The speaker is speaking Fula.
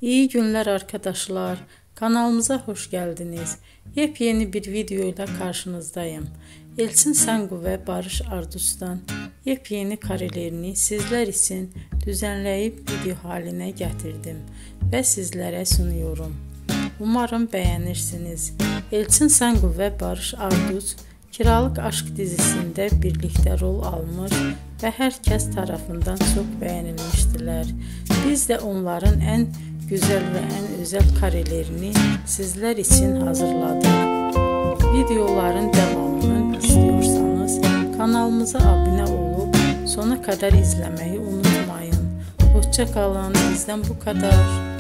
İyi günler arkadaşlar. Kanalımıza hoş geldiniz. Yepyeni bir video ile karşınızdayım. Elçin Sangu ve Barış Ardus'tan yepyeni karelerini sizler için düzenleyip video haline getirdim ve sizlere sunuyorum. Umarım beğenirsiniz. Elçin Sangu ve Barış Ardus Kiralık Aşk dizisinde birlikte rol almış ve herkes tarafından çok beğenilmiştiler. Biz de onların en güzel ve en özel karelerini sizler için hazırladık. Videoların devamını istiyorsanız kanalımıza abone olup sona kadar izlemeyi unutmayın. Hoşça kalın. Bizden bu kadar.